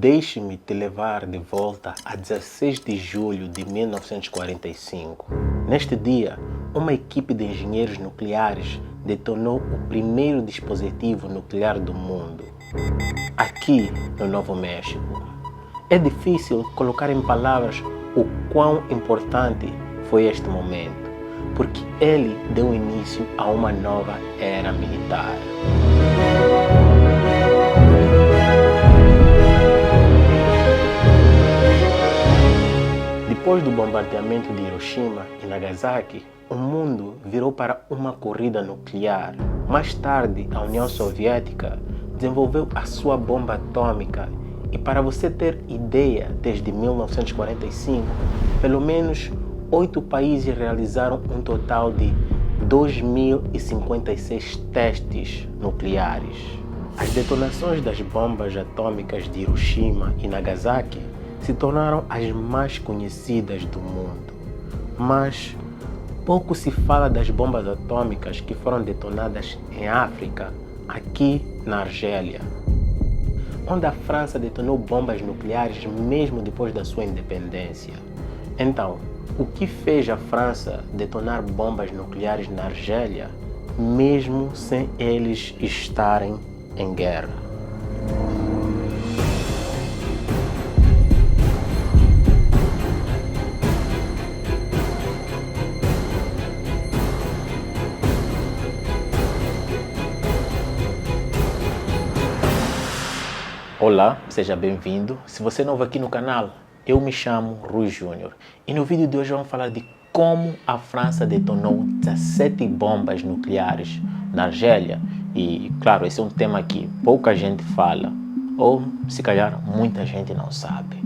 Deixe-me te levar de volta a 16 de julho de 1945. Neste dia, uma equipe de engenheiros nucleares detonou o primeiro dispositivo nuclear do mundo, aqui no Novo México. É difícil colocar em palavras o quão importante foi este momento, porque ele deu início a uma nova era militar. Depois do bombardeamento de Hiroshima e Nagasaki, o mundo virou para uma corrida nuclear. Mais tarde, a União Soviética desenvolveu a sua bomba atômica e, para você ter ideia, desde 1945, pelo menos 8 países realizaram um total de 2.056 testes nucleares. As detonações das bombas atômicas de Hiroshima e Nagasaki se tornaram as mais conhecidas do mundo. Mas pouco se fala das bombas atômicas que foram detonadas em África, aqui na Argélia, onde a França detonou bombas nucleares mesmo depois da sua independência. Então, o que fez a França detonar bombas nucleares na Argélia, mesmo sem eles estarem em guerra? Olá, seja bem-vindo. Se você é novo aqui no canal, eu me chamo Rui Júnior e no vídeo de hoje vamos falar de como a França detonou 17 bombas nucleares na Argélia. E, claro, esse é um tema que pouca gente fala, ou se calhar muita gente não sabe.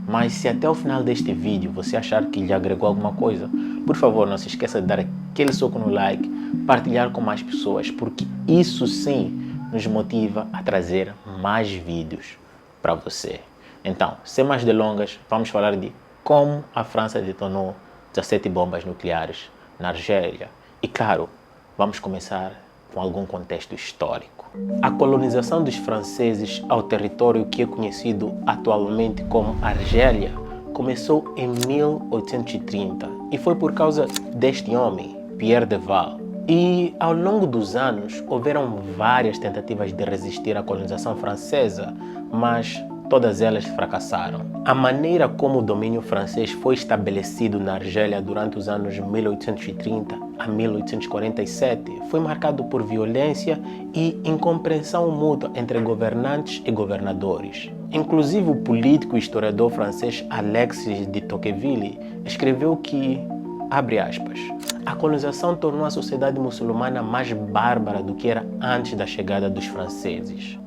Mas se até o final deste vídeo você achar que lhe agregou alguma coisa, por favor, não se esqueça de dar aquele soco no like, partilhar com mais pessoas, porque isso sim nos motiva a trazer mais vídeos para você. Então, sem mais delongas, vamos falar de como a França detonou 17 bombas nucleares na Argélia. E claro, vamos começar com algum contexto histórico. A colonização dos franceses ao território que é conhecido atualmente como Argélia começou em 1830 e foi por causa deste homem, Pierre de Val. E ao longo dos anos houveram várias tentativas de resistir à colonização francesa, mas todas elas fracassaram. A maneira como o domínio francês foi estabelecido na Argélia durante os anos 1830 a 1847 foi marcado por violência e incompreensão mútua entre governantes e governadores. Inclusive o político e historiador francês Alexis de Tocqueville escreveu que, abre aspas, a colonização tornou a sociedade muçulmana mais bárbara do que era antes da chegada dos franceses.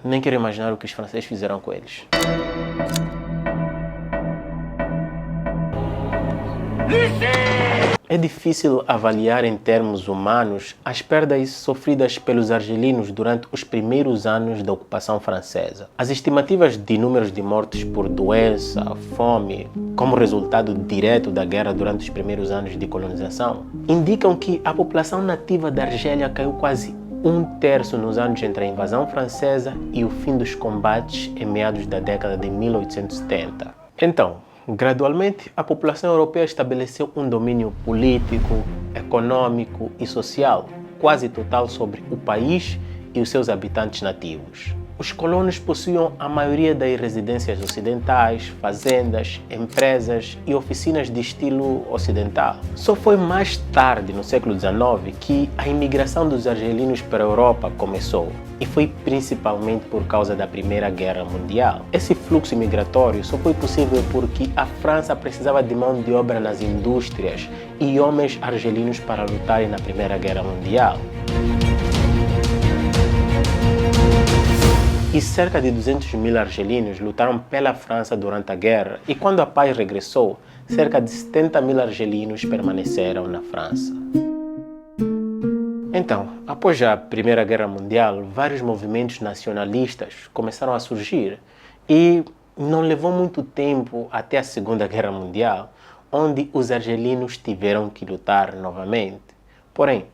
Nem quero imaginar o que os franceses fizeram com eles. É difícil avaliar em termos humanos as perdas sofridas pelos argelinos durante os primeiros anos da ocupação francesa. As estimativas de números de mortes por doença, fome, como resultado direto da guerra durante os primeiros anos de colonização, indicam que a população nativa da Argélia caiu quase 1/3 nos anos entre a invasão francesa e o fim dos combates em meados da década de 1870. Então, gradualmente, a população europeia estabeleceu um domínio político, econômico e social quase total sobre o país e os seus habitantes nativos. Os colonos possuíam a maioria das residências ocidentais, fazendas, empresas e oficinas de estilo ocidental. Só foi mais tarde, no século XIX, que a imigração dos argelinos para a Europa começou, e foi principalmente por causa da Primeira Guerra Mundial. Esse fluxo migratório só foi possível porque a França precisava de mão de obra nas indústrias e homens argelinos para lutarem na Primeira Guerra Mundial. E cerca de 200.000 argelinos lutaram pela França durante a guerra, e quando a paz regressou, cerca de 70.000 argelinos permaneceram na França. Então, após a Primeira Guerra Mundial, vários movimentos nacionalistas começaram a surgir, e não levou muito tempo até a Segunda Guerra Mundial, onde os argelinos tiveram que lutar novamente. Porém,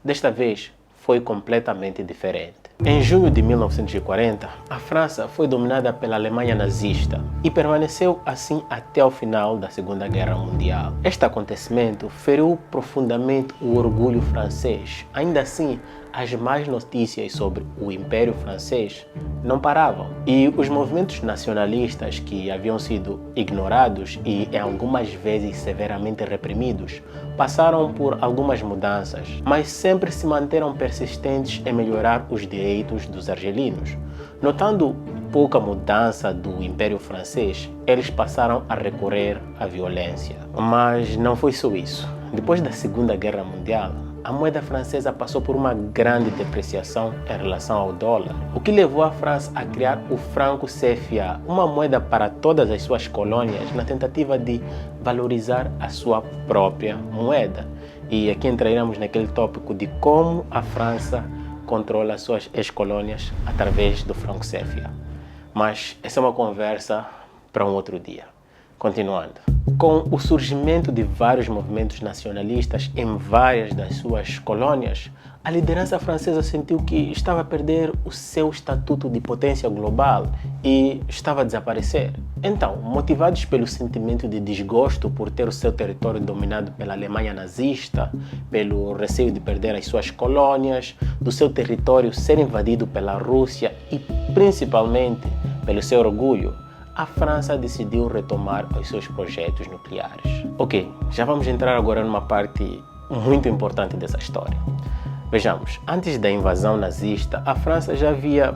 desta vez foi completamente diferente. Em junho de 1940, a França foi dominada pela Alemanha nazista e permaneceu assim até o final da Segunda Guerra Mundial. Este acontecimento feriu profundamente o orgulho francês. Ainda assim, as más notícias sobre o Império Francês não paravam e os movimentos nacionalistas que haviam sido ignorados e em algumas vezes severamente reprimidos passaram por algumas mudanças, mas sempre se manteram persistentes em melhorar os direitos dos argelinos. Notando pouca mudança do Império Francês, eles passaram a recorrer à violência. Mas não foi só isso. Depois da Segunda Guerra Mundial, a moeda francesa passou por uma grande depreciação em relação ao dólar, o que levou a França a criar o franco CFA, uma moeda para todas as suas colônias, na tentativa de valorizar a sua própria moeda. E aqui entraremos naquele tópico de como a França controla as suas ex-colônias através do franco CFA. Mas essa é uma conversa para um outro dia. Continuando. Com o surgimento de vários movimentos nacionalistas em várias das suas colônias, a liderança francesa sentiu que estava a perder o seu estatuto de potência global e estava a desaparecer. Então, motivados pelo sentimento de desgosto por ter o seu território dominado pela Alemanha nazista, pelo receio de perder as suas colônias, do seu território ser invadido pela Rússia e principalmente pelo seu orgulho, a França decidiu retomar os seus projetos nucleares. Ok, já vamos entrar agora numa parte muito importante dessa história. Vejamos, antes da invasão nazista, a França já havia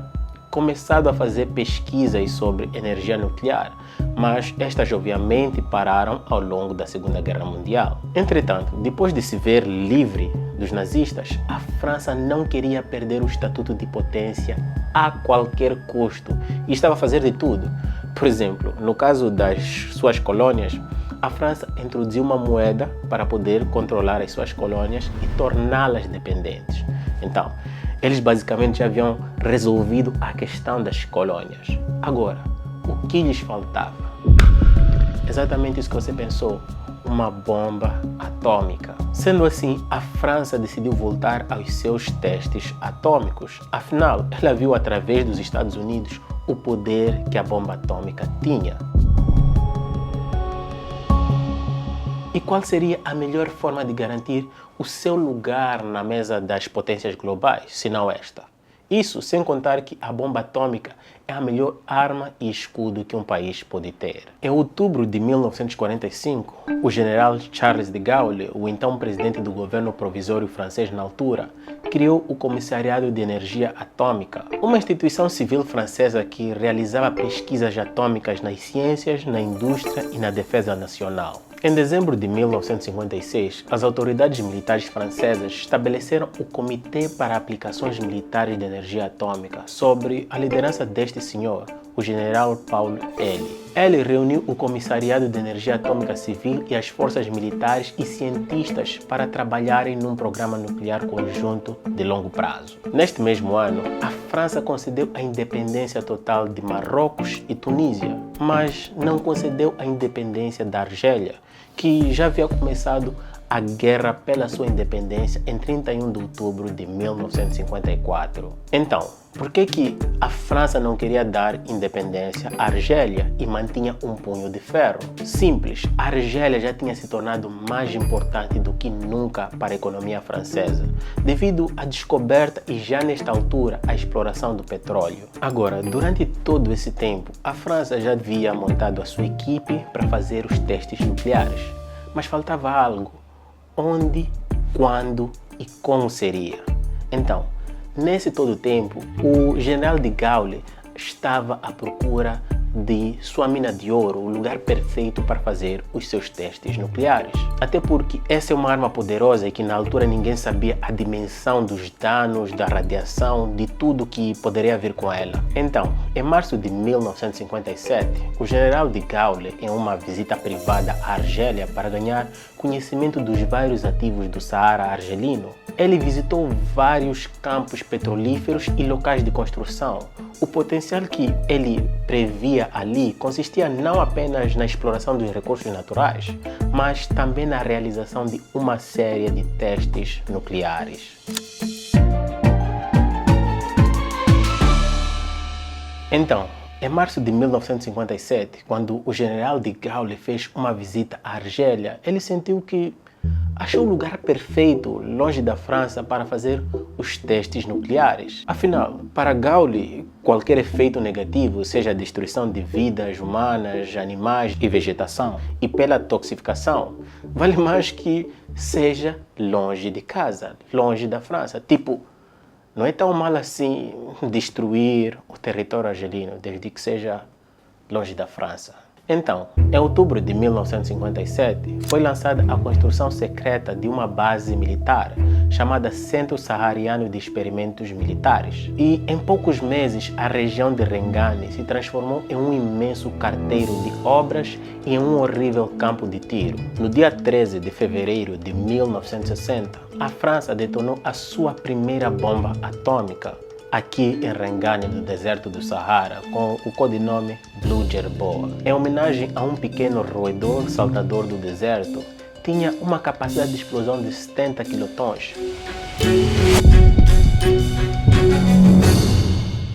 começado a fazer pesquisas sobre energia nuclear, mas estas obviamente pararam ao longo da Segunda Guerra Mundial. Entretanto, depois de se ver livre dos nazistas, a França não queria perder o estatuto de potência a qualquer custo e estava a fazer de tudo. Por exemplo, no caso das suas colônias, a França introduziu uma moeda para poder controlar as suas colônias e torná-las dependentes. Então, eles basicamente já haviam resolvido a questão das colônias. Agora, o que lhes faltava? Exatamente isso que você pensou, uma bomba atômica. Sendo assim, a França decidiu voltar aos seus testes atômicos. Afinal, ela viu através dos Estados Unidos o poder que a bomba atômica tinha. E qual seria a melhor forma de garantir o seu lugar na mesa das potências globais, se não esta? Isso sem contar que a bomba atômica é a melhor arma e escudo que um país pode ter. Em outubro de 1945, o general Charles de Gaulle, o então presidente do governo provisório francês na altura, criou o Comissariado de Energia Atômica, uma instituição civil francesa que realizava pesquisas atômicas nas ciências, na indústria e na defesa nacional. Em dezembro de 1956, as autoridades militares francesas estabeleceram o Comitê para Aplicações Militares de Energia Atômica, sob a liderança deste senhor, o general Paul Elie. Ele reuniu o Comissariado de Energia Atômica Civil e as forças militares e cientistas para trabalharem num programa nuclear conjunto de longo prazo. Neste mesmo ano, a França concedeu a independência total de Marrocos e Tunísia, mas não concedeu a independência da Argélia, que já havia começado a guerra pela sua independência em 31 de outubro de 1954. Então, por que a França não queria dar independência à Argélia e mantinha um punho de ferro? Simples, a Argélia já tinha se tornado mais importante do que nunca para a economia francesa, devido à descoberta e já nesta altura a exploração do petróleo. Agora, durante todo esse tempo, a França já havia montado a sua equipe para fazer os testes nucleares, mas faltava algo. Onde, quando e como seria? Então, nesse todo o tempo, o general de Gaulle estava à procura de sua mina de ouro, o lugar perfeito para fazer os seus testes nucleares. Até porque essa é uma arma poderosa e que na altura ninguém sabia a dimensão dos danos, da radiação, de tudo que poderia vir com ela. Então, em março de 1957, o general de Gaulle, em uma visita privada à Argélia para ganhar conhecimento dos vários ativos do Saara argelino, ele visitou vários campos petrolíferos e locais de construção. O potencial que ele previa ali consistia não apenas na exploração dos recursos naturais, mas também na realização de uma série de testes nucleares. Então, em março de 1957, quando o general de Gaulle fez uma visita à Argélia, ele sentiu que achou o lugar perfeito, longe da França, para fazer os testes nucleares. Afinal, para Gaulle, qualquer efeito negativo, seja a destruição de vidas humanas, animais e vegetação, e pela toxificação, vale mais que seja longe de casa, longe da França. Tipo, não é tão mal assim destruir o território argelino, desde que seja longe da França. Então, em outubro de 1957, foi lançada a construção secreta de uma base militar chamada Centro Saariano de Experimentos Militares. E em poucos meses, a região de Rengane se transformou em um imenso carteiro de obras e em um horrível campo de tiro. No dia 13 de fevereiro de 1960, a França detonou a sua primeira bomba atômica aqui em Rengane, no deserto do Sahara, com o codinome Blue Jerboa. Em homenagem a um pequeno roedor saltador do deserto, tinha uma capacidade de explosão de 70 quilotons.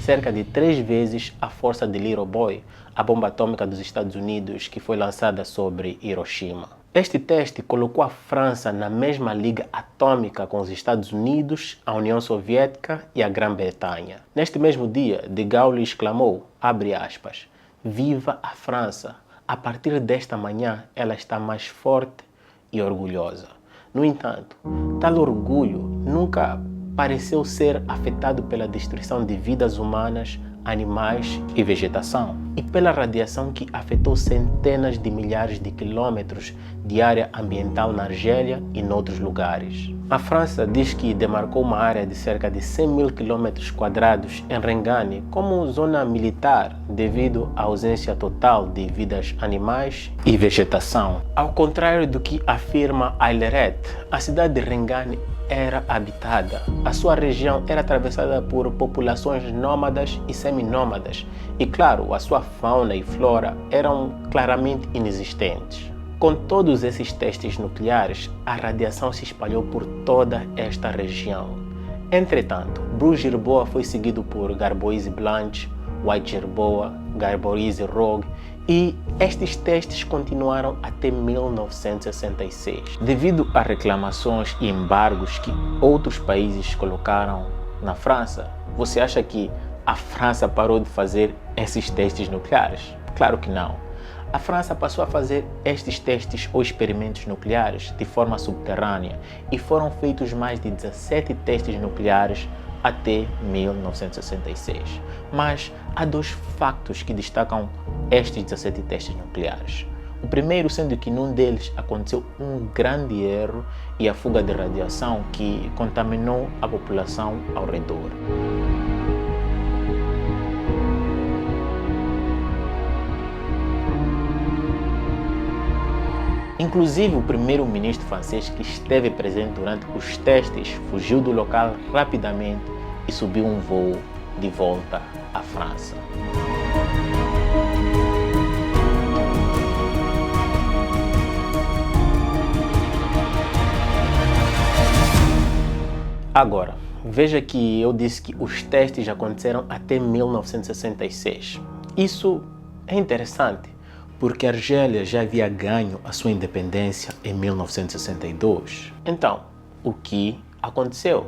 Cerca de 3 vezes a força de Little Boy, a bomba atômica dos Estados Unidos que foi lançada sobre Hiroshima. Este teste colocou a França na mesma liga atômica com os Estados Unidos, a União Soviética e a Grã-Bretanha. Neste mesmo dia, de Gaulle exclamou, abre aspas, viva a França! A partir desta manhã, ela está mais forte e orgulhosa. No entanto, tal orgulho nunca pareceu ser afetado pela destruição de vidas humanas, animais e vegetação, e pela radiação que afetou centenas de milhares de quilômetros de área ambiental na Argélia e noutros lugares. A França diz que demarcou uma área de cerca de 100 mil quilômetros quadrados em Rengane como zona militar devido à ausência total de vidas animais e vegetação. Ao contrário do que afirma Aileret, a cidade de Rengane era habitada. A sua região era atravessada por populações nômadas e seminômadas e, claro, a sua fauna e flora eram claramente inexistentes. Com todos esses testes nucleares, a radiação se espalhou por toda esta região. Entretanto, Blue Jerboa foi seguido por Garboise Blanche, White Jerboa, Garboise Rogue e estes testes continuaram até 1966. Devido a reclamações e embargos que outros países colocaram na França, você acha que a França parou de fazer esses testes nucleares? Claro que não. A França passou a fazer estes testes ou experimentos nucleares de forma subterrânea e foram feitos mais de 17 testes nucleares até 1966. Mas há 2 factos que destacam estes 17 testes nucleares. O primeiro sendo que num deles aconteceu um grande erro e a fuga de radiação que contaminou a população ao redor. Inclusive, o primeiro-ministro francês que esteve presente durante os testes fugiu do local rapidamente e subiu um voo de volta à França. Agora, veja que eu disse que os testes aconteceram até 1966. Isso é interessante, porque a Argélia já havia ganho a sua independência em 1962. Então, o que aconteceu?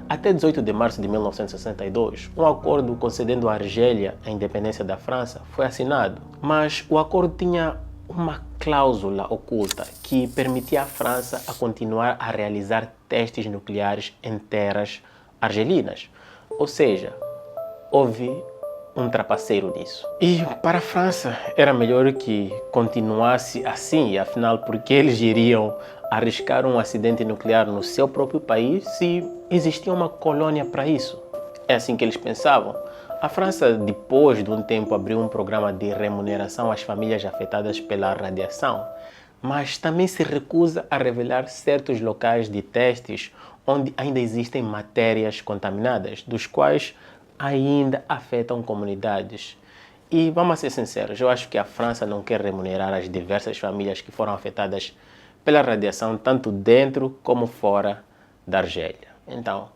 Até 18 de março de 1962, um acordo concedendo à Argélia a independência da França foi assinado, mas o acordo tinha uma cláusula oculta que permitia à França a continuar a realizar testes nucleares em terras argelinas. Ou seja, houve um trapaceiro nisso. E para a França era melhor que continuasse assim, afinal, porque eles iriam arriscar um acidente nuclear no seu próprio país se existia uma colônia para isso. É assim que eles pensavam. A França, depois de um tempo, abriu um programa de remuneração às famílias afetadas pela radiação, mas também se recusa a revelar certos locais de testes onde ainda existem matérias contaminadas, dos quais ainda afetam comunidades. E vamos ser sinceros, eu acho que a França não quer remunerar as diversas famílias que foram afetadas pela radiação, tanto dentro como fora da Argélia. Então,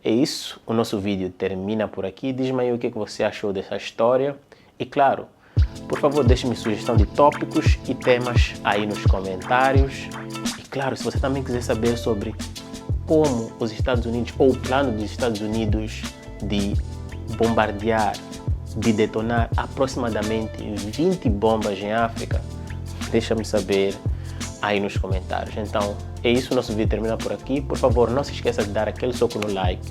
é isso. O nosso vídeo termina por aqui. Diz-me aí o que você achou dessa história. E claro, por favor, deixe-me sugestão de tópicos e temas aí nos comentários. E claro, se você também quiser saber sobre como os Estados Unidos, ou o plano dos Estados Unidos de bombardear, de detonar aproximadamente 20 bombas em África, deixa-me saber aí nos comentários. Então, é isso, nosso vídeo termina por aqui. Por favor, não se esqueça de dar aquele soco no like,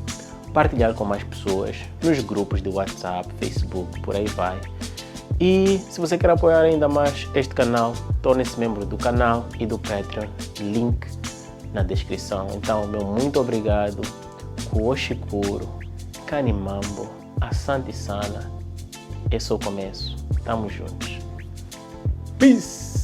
partilhar com mais pessoas, nos grupos de WhatsApp, Facebook, por aí vai. E se você quer apoiar ainda mais este canal, torne-se membro do canal e do Patreon, link na descrição. Então, meu muito obrigado, Kuoshikuro, Kanimambo, Asante Sana, esse é o começo. Tamo juntos. Peace!